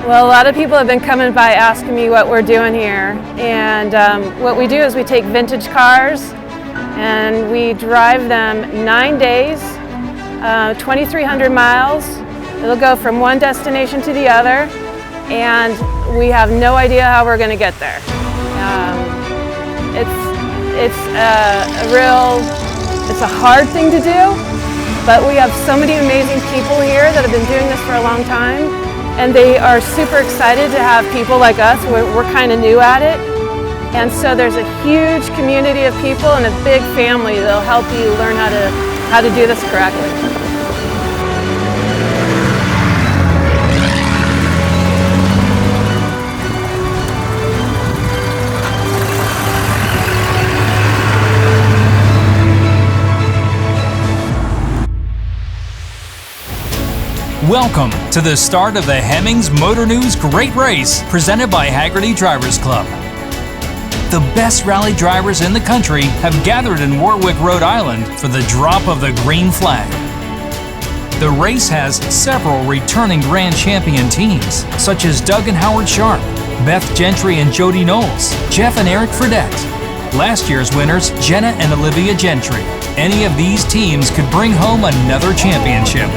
Well, a lot of people have been coming by asking me what we're doing here, and what we do is we take vintage cars and we drive them 9 days, 2,300 miles. It'll go from one destination to the other, and we have no idea how we're going to get there. It's a hard thing to do, but we have so many amazing people here that have been doing this for a long time, and they are super excited to have people like us. We're kind of new at it, and so there's a huge community of people and a big family that'll help you learn how to do this correctly. Welcome to the start of the Hemmings Motor News Great Race, presented by Hagerty Drivers Club. The best rally drivers in the country have gathered in Warwick, Rhode Island for the drop of the green flag. The race has several returning grand champion teams, such as Doug and Howard Sharp, Beth Gentry and Jody Knowles, Jeff and Eric Fredette. Last year's winners, Jenna and Olivia Gentry. Any of these teams could bring home another championship.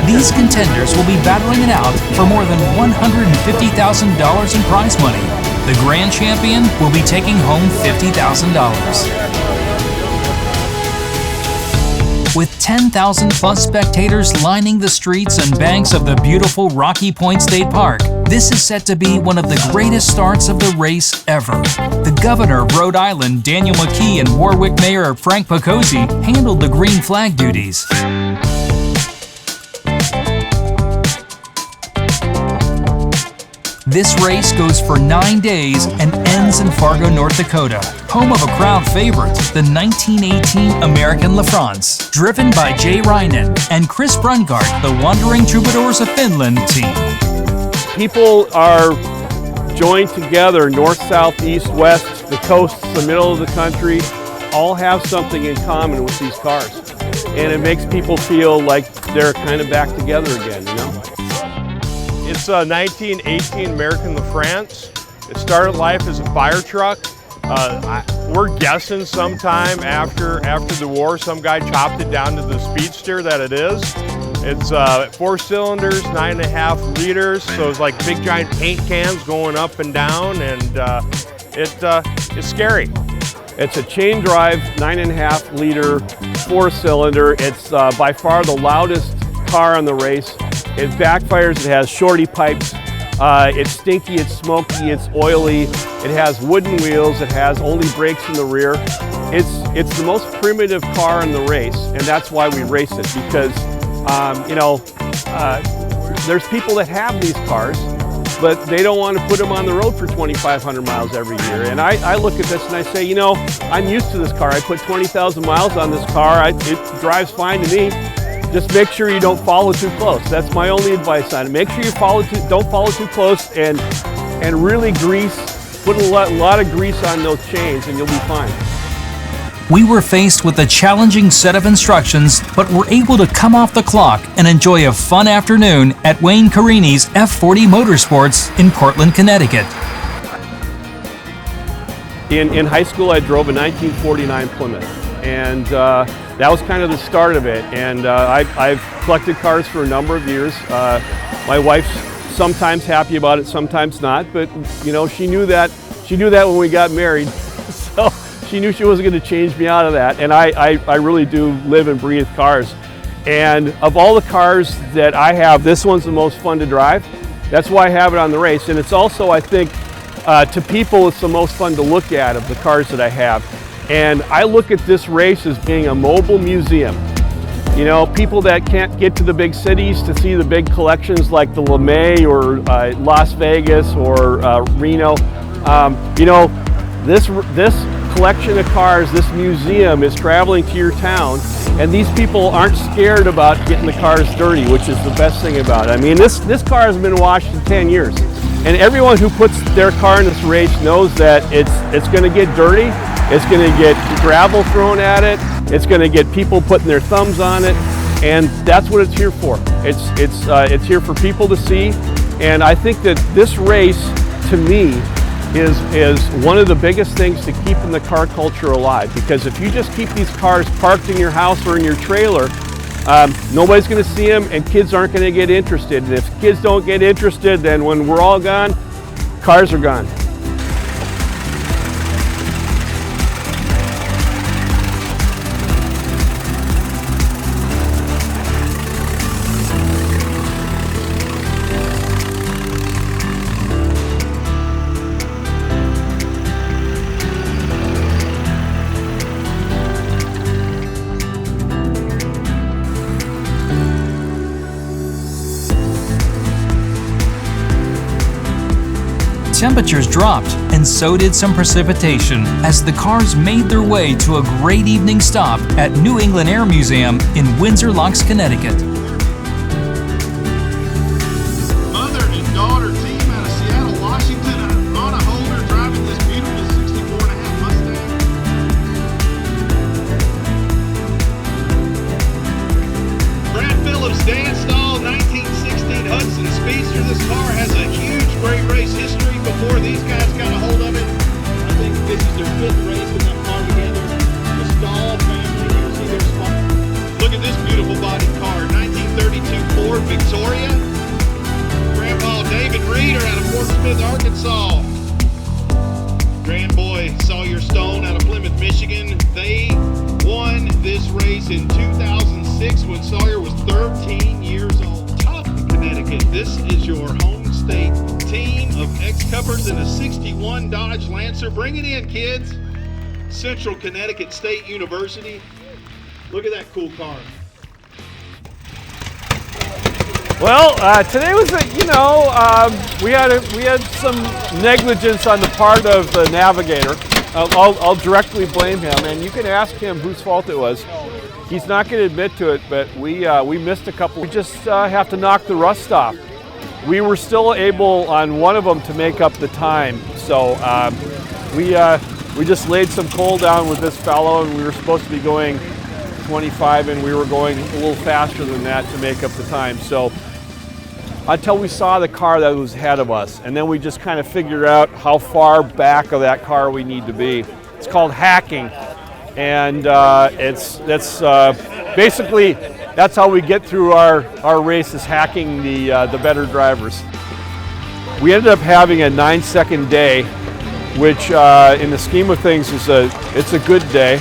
These contenders will be battling it out for more than $150,000 in prize money. The grand champion will be taking home $50,000. With 10,000 plus spectators lining the streets and banks of the beautiful Rocky Point State Park, this is set to be one of the greatest starts of the race ever. The governor of Rhode Island, Daniel McKee, and Warwick Mayor Frank Picozzi handled the green flag duties. This race goes for 9 days and ends in Fargo, North Dakota, home of a crowd favorite, the 1918 American LaFrance, driven by Jay Reinen and Chris Brungart, the Wandering Troubadours of Finland team. People are joined together, north, south, east, west, the coasts, the middle of the country, all have something in common with these cars. And it makes people feel like they're kind of back together again, you know? It's a 1918 American LaFrance. It started life as a fire truck. We're guessing sometime after the war, some guy chopped it down to the speedster that it is. It's 4 cylinders, 9.5 liters, so it's like big giant paint cans going up and down, and it's scary. It's a chain drive, 9.5 liter, 4 cylinder. It's by far the loudest car on the race. It backfires, it has shorty pipes, it's stinky, it's smoky, it's oily, it has wooden wheels, it has only brakes in the rear. It's the most primitive car in the race, and that's why we race it, because there's people that have these cars, but they don't want to put them on the road for 2,500 miles every year. And I look at this and I say, you know, I'm used to this car. I put 20,000 miles on this car. It drives fine to me. Just make sure you don't follow too close. That's my only advice on it. Make sure you don't follow too close, and really grease, put a lot of grease on those chains, and you'll be fine. We were faced with a challenging set of instructions, but were able to come off the clock and enjoy a fun afternoon at Wayne Carini's F40 Motorsports in Portland, Connecticut. In high school, I drove a 1949 Plymouth, and that was kind of the start of it. And I've collected cars for a number of years. My wife's sometimes happy about it, sometimes not. But you know, she knew that when we got married, so she knew she wasn't going to change me out of that. And I really do live and breathe cars. And of all the cars that I have, this one's the most fun to drive. That's why I have it on the race. And it's also, I think, to people, it's the most fun to look at of the cars that I have. And I look at this race as being a mobile museum. You know, people that can't get to the big cities to see the big collections like the LeMay or Las Vegas or Reno, you know, this collection of cars, this museum is traveling to your town, and these people aren't scared about getting the cars dirty, which is the best thing about it. I mean, this car has been washed in 10 years. And everyone who puts their car in this race knows that it's going to get dirty, it's going to get gravel thrown at it, it's going to get people putting their thumbs on it, and that's what it's here for. It's here for people to see, and I think that this race, to me, is one of the biggest things to keeping the car culture alive. Because if you just keep these cars parked in your house or in your trailer, nobody's going to see them, and kids aren't going to get interested. And if kids don't get interested, then when we're all gone, cars are gone. Temperatures dropped, and so did some precipitation as the cars made their way to a great evening stop at New England Air Museum in Windsor Locks, Connecticut. Mother and daughter team out of Seattle, Washington, on a holder driving this beautiful 64.5 Mustang. Brad Phillips, Dan Stahl, 1916 Hudson Speedster. This car has a huge great race history. Before these guys got a hold of it, I think this is their 5th race with that car together. The Stahl family, you see their spot. Look at this beautiful body car, 1932 Ford Victoria. Grandpa David Reeder out of Fort Smith, Arkansas. Grandboy Sawyer Stone out of Plymouth, Michigan. They won this race in 2006 when Sawyer was 13 years old. Top Connecticut, this is your home state team of ex-cuppers in a 61 Dodge Lancer. Bring it in, kids. Central Connecticut State University. Look at that cool car. Well, today was we had some negligence on the part of the navigator. I'll directly blame him, and you can ask him whose fault it was. He's not going to admit to it, but we missed a couple. We just have to knock the rust off. We were still able on one of them to make up the time, so we just laid some coal down with this fellow, and we were supposed to be going 25, and we were going a little faster than that to make up the time. So until we saw the car that was ahead of us, and then we just kind of figured out how far back of that car we need to be. It's called hacking, and basically that's how we get through our race, is hacking the better drivers. We ended up having a 9-second day, which in the scheme of things it's a good day.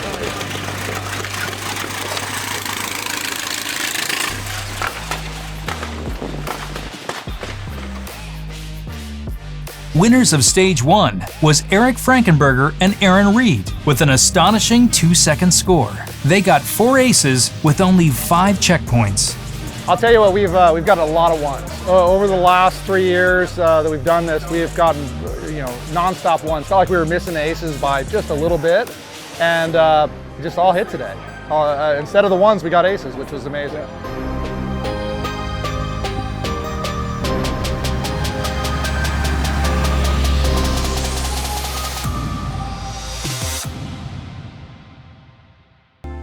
Winners of Stage 1 was Eric Frankenberger and Aaron Reed with an astonishing 2-second score. They got 4 aces with only 5 checkpoints. I'll tell you what, we've got a lot of ones. Over the last 3 years that we've done this, we have gotten non-stop ones. It's not like we were missing aces by just a little bit, and we just all hit today. Instead of the ones, we got aces, which was amazing.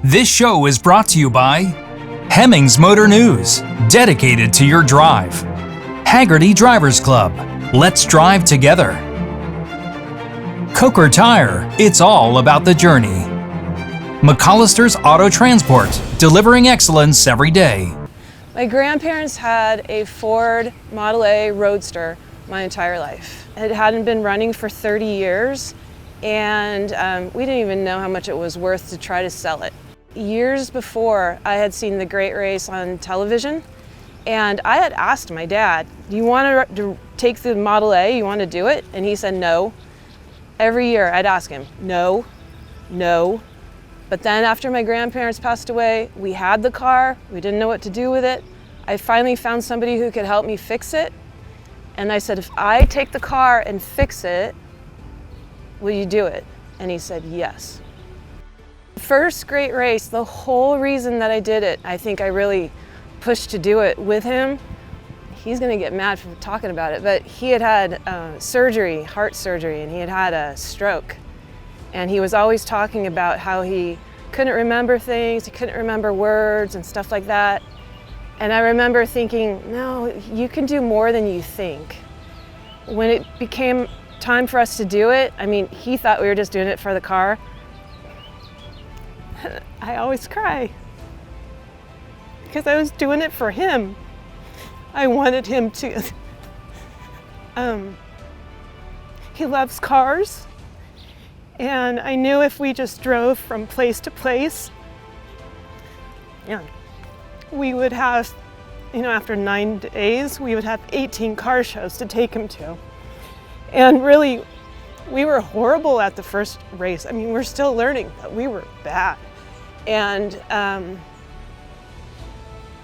This show is brought to you by Hemmings Motor News, dedicated to your drive. Hagerty Drivers Club, let's drive together. Coker Tire, it's all about the journey. McCollister's Auto Transport, delivering excellence every day. My grandparents had a Ford Model A Roadster my entire life. It hadn't been running for 30 years, and we didn't even know how much it was worth to try to sell it. Years before, I had seen the Great Race on television, and I had asked my dad, do you want to take the Model A, you want to do it? And he said no. Every year I'd ask him, no, no. But then after my grandparents passed away, we had the car, we didn't know what to do with it. I finally found somebody who could help me fix it. And I said, if I take the car and fix it, will you do it? And he said, yes. First Great Race, the whole reason that I did it, I think I really pushed to do it with him. He's gonna get mad for talking about it, but he had surgery, heart surgery, and he had a stroke. And he was always talking about how he couldn't remember things, he couldn't remember words and stuff like that. And I remember thinking, no, you can do more than you think. When it became time for us to do it, I mean, he thought we were just doing it for the car. I always cry because I was doing it for him. I wanted him to. He loves cars, and I knew if we just drove from place to place, yeah, we would have, you know, after 9 days, we would have 18 car shows to take him to. And really, we were horrible at the first race. I mean, we're still learning, but we were bad. And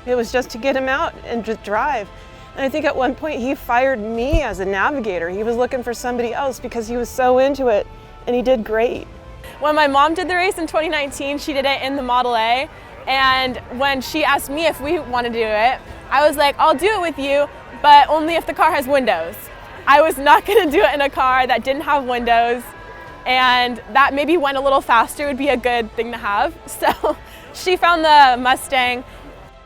it was just to get him out and just drive. And I think at one point he fired me as a navigator. He was looking for somebody else because he was so into it, and he did great. When my mom did the race in 2019, she did it in the Model A. And when she asked me if we want to do it, I was like, I'll do it with you, but only if the car has windows. I was not going to do it in a car that didn't have windows, and that maybe went a little faster would be a good thing to have. So she found the Mustang,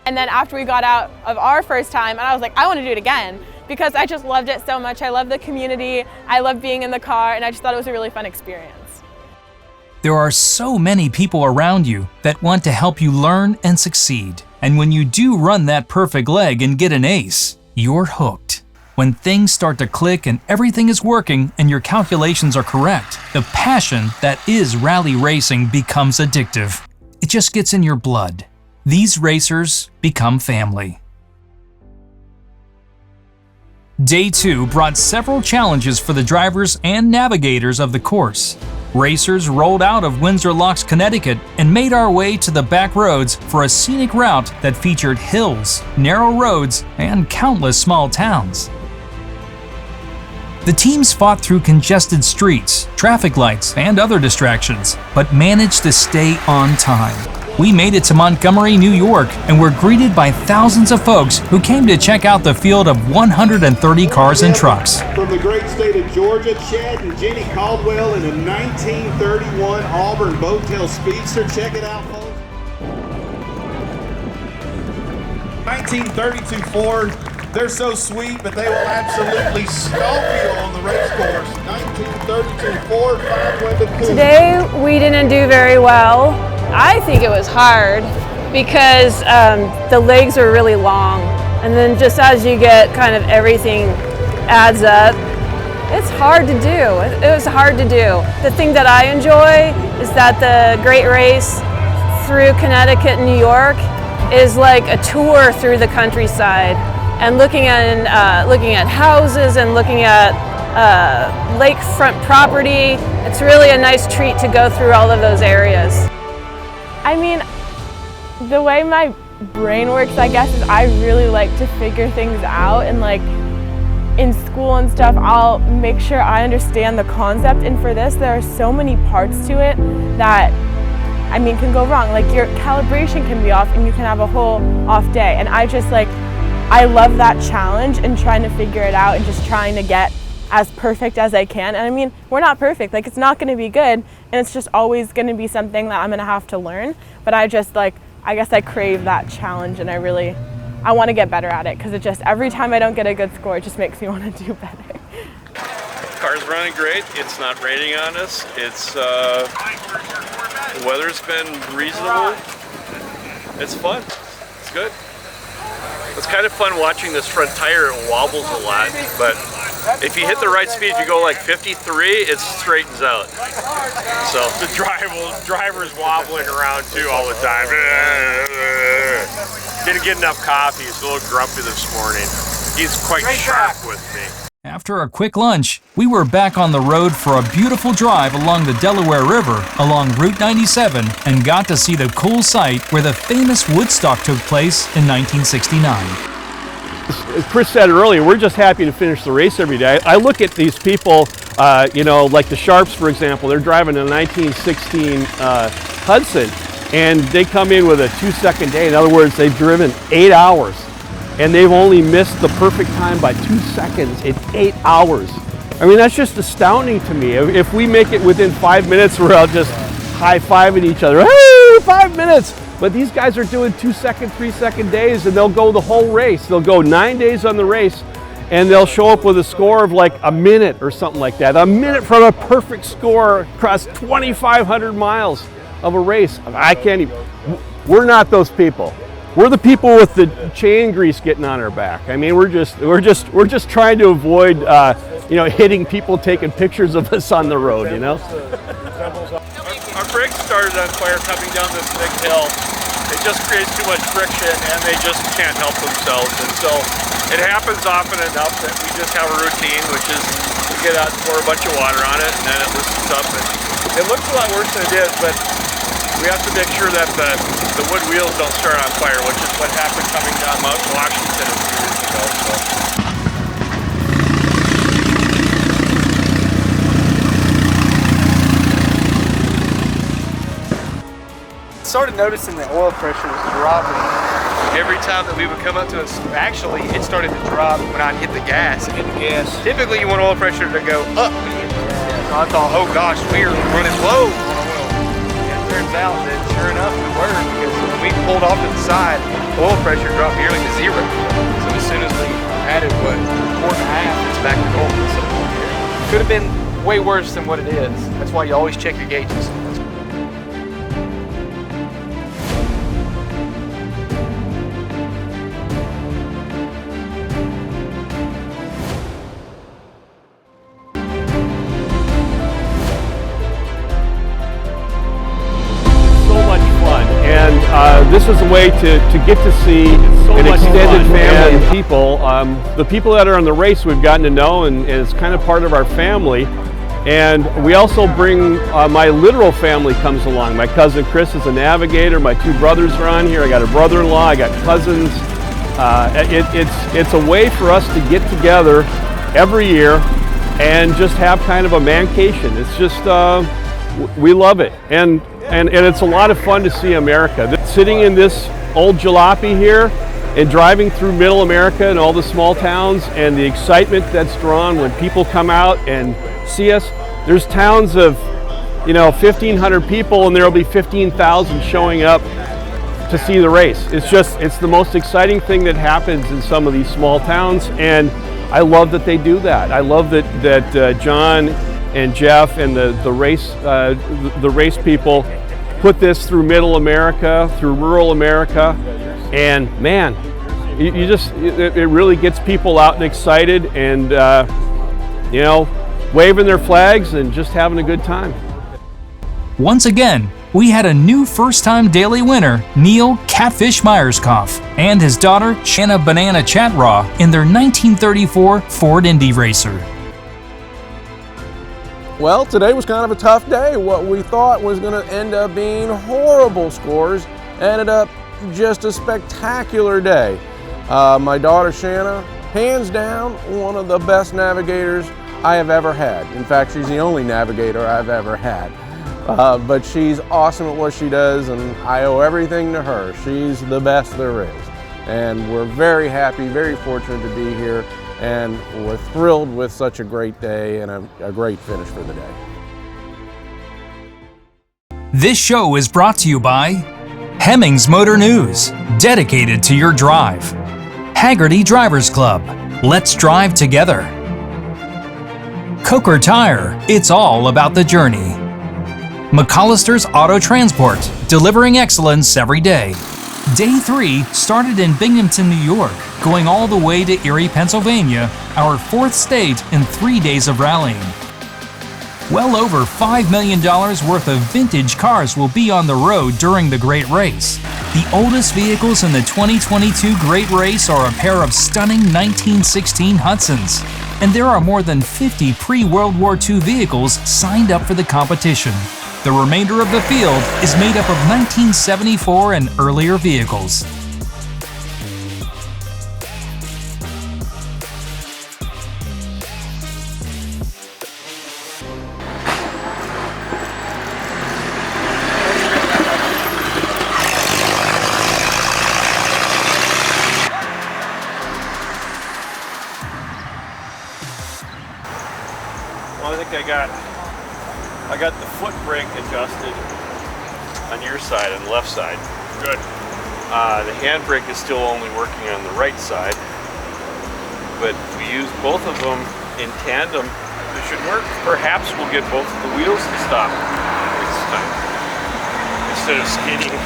and then after we got out of our first time, and I was like, I want to do it again because I just loved it so much. I love the community, I love being in the car, and I just thought it was a really fun experience. There are so many people around you that want to help you learn and succeed. And when you do run that perfect leg and get an ace, you're hooked. When things start to click and everything is working and your calculations are correct, the passion that is rally racing becomes addictive. It just gets in your blood. These racers become family. Day 2 brought several challenges for the drivers and navigators of the course. Racers rolled out of Windsor Locks, Connecticut and made our way to the back roads for a scenic route that featured hills, narrow roads, and countless small towns. The teams fought through congested streets, traffic lights, and other distractions, but managed to stay on time. We made it to Montgomery, New York, and were greeted by thousands of folks who came to check out the field of 130 cars and trucks. From the great state of Georgia, Chad and Jenny Caldwell in a 1931 Auburn Boattail Speedster. Check it out, folks. 1932 Ford. They're so sweet, but they will absolutely stomp you on the race course. 1932 Ford 5-window coupe. Today we didn't do very well. I think it was hard because the legs are really long, and then just as you get kind of everything adds up, it's hard to do. It was hard to do. The thing that I enjoy is that the Great Race through Connecticut and New York is like a tour through the countryside, and looking at houses and looking at lakefront property. It's really a nice treat to go through all of those areas. I mean, the way my brain works, I guess, is I really like to figure things out, and like in school and stuff, I'll make sure I understand the concept, and for this, there are so many parts to it that, I mean, can go wrong. Like your calibration can be off and you can have a whole off day, and I love that challenge and trying to figure it out and just trying to get as perfect as I can. And I mean, we're not perfect, like it's not gonna be good, and it's just always gonna be something that I'm gonna have to learn, but I guess I crave that challenge, and I wanna get better at it, because it just, every time I don't get a good score, it just makes me wanna do better. Car's running great. It's not raining on us. It's the weather's been reasonable. It's fun. It's good. It's kind of fun watching this front tire. It wobbles a lot, but if you hit the right speed, if you go like 53, it straightens out. So the driver's wobbling around too all the time. Didn't get enough coffee. He's a little grumpy this morning. He's quite sharp with me. After a quick lunch, we were back on the road for a beautiful drive along the Delaware River along Route 97 and got to see the cool site where the famous Woodstock took place in 1969. As Chris said earlier, we're just happy to finish the race every day. I look at these people, like the Sharps, for example. They're driving a 1916 Hudson, and they come in with a 2-second day. In other words, they've driven 8 hours, and they've only missed the perfect time by 2 seconds in 8 hours. I mean, that's just astounding to me. If we make it within 5 minutes, we're all just high-fiving each other. Hey! 25 minutes. But these guys are doing 2-second, 3-second days, and they'll go the whole race. They'll go 9 days on the race, and they'll show up with a score of like a minute or something like that. A minute from a perfect score across 2,500 miles of a race. I can't even, we're not those people. We're the people with the chain grease getting on our back. I mean, we're just trying to avoid, hitting people taking pictures of us on the road, you know? Our brakes started on fire coming down this big hill. It just creates too much friction and they just can't help themselves. And so it happens often enough that we just have a routine, which is we get out and pour a bunch of water on it and then it loosens up. And it looks a lot worse than it is, but we have to make sure that the wood wheels don't start on fire, which is what happened coming down Mount Washington a few years ago. So. Started noticing the oil pressure was dropping every time that we would come up to us. Actually, it started to drop when I'd hit the gas. Typically, you want oil pressure to go up when you hit the gas. So I thought, oh gosh, we're running low on oil. And it turns out that sure enough, we were, because when we pulled off to the side, oil pressure dropped nearly to zero. So as soon as we added what, 4.5, it's back to normal. So it could have been way worse than what it is. That's why you always check your gauges. This is a way to get to see an extended family of people. The people that are on the race we've gotten to know, and it's kind of part of our family. And we also bring, my literal family comes along. My cousin Chris is a navigator, my 2 brothers are on here, I got a brother-in-law, I got cousins. It's a way for us to get together every year and just have kind of a mancation. It's just, we love it. And it's a lot of fun to see America. Sitting in this old jalopy here and driving through middle America and all the small towns and the excitement that's drawn when people come out and see us. There's towns of, 1,500 people and there'll be 15,000 showing up to see the race. It's the most exciting thing that happens in some of these small towns, and I love that they do that. I love that John and Jeff and the race people put this through middle America, through rural America, and man, it really gets people out and excited and waving their flags and just having a good time. Once again, we had a new first-time daily winner, Neil Catfish Myerscough, and his daughter, Shanna Banana Chatraw, in their 1934 Ford Indy Racer. Well, today was kind of a tough day. What we thought was going to end up being horrible scores ended up just a spectacular day. My daughter Shanna, hands down, one of the best navigators I have ever had. In fact, she's the only navigator I've ever had. But she's awesome at what she does, and I owe everything to her. She's the best there is. And we're very happy, very fortunate to be here. And we're thrilled with such a great day and a great finish for the day. This show is brought to you by Hemmings Motor News, dedicated to your drive. Hagerty Drivers Club, let's drive together. Coker Tire, it's all about the journey. McCollister's Auto Transport, delivering excellence every day. Day 3 started in Binghamton, New York, going all the way to Erie, Pennsylvania, our 4th state in 3 days of rallying. Well over $5 million worth of vintage cars will be on the road during the Great Race. The oldest vehicles in the 2022 Great Race are a pair of stunning 1916 Hudsons, and there are more than 50 pre-World War II vehicles signed up for the competition. The remainder of the field is made up of 1974 and earlier vehicles. Well, I think I got the foot brake adjusted. on your side, on the left side. Good. The handbrake is still only working on the right side, but if we use both of them in tandem, it should work. Perhaps we'll get both of the wheels to stop next time, instead of skidding.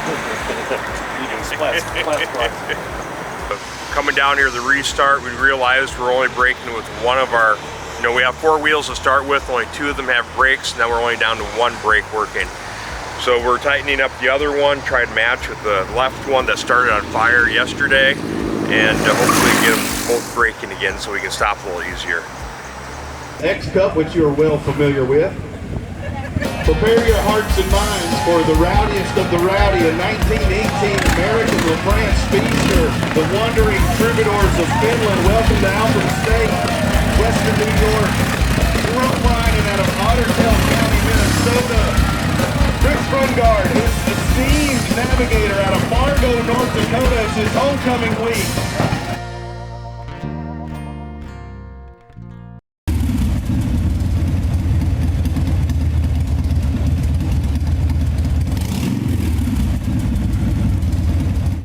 Coming down here, the restart, we realized we're only braking with one of our, we have 4 wheels to start with, only 2 of them have brakes, now we're only down to 1 brake working. So we're tightening up the other one, try to match with the left one that started on fire yesterday, and hopefully get them both braking again so we can stop a little easier. X-Cup, which you are well familiar with. Prepare your hearts and minds for the rowdiest of the rowdy, a 1918 American LaFrance Speedster, the wandering troubadours of Finland. Welcome to Alfred State, Western New York. Front riding out of Ottertail County, Minnesota. Chris Frungard, his esteemed navigator out of Fargo, North Dakota, is his homecoming week.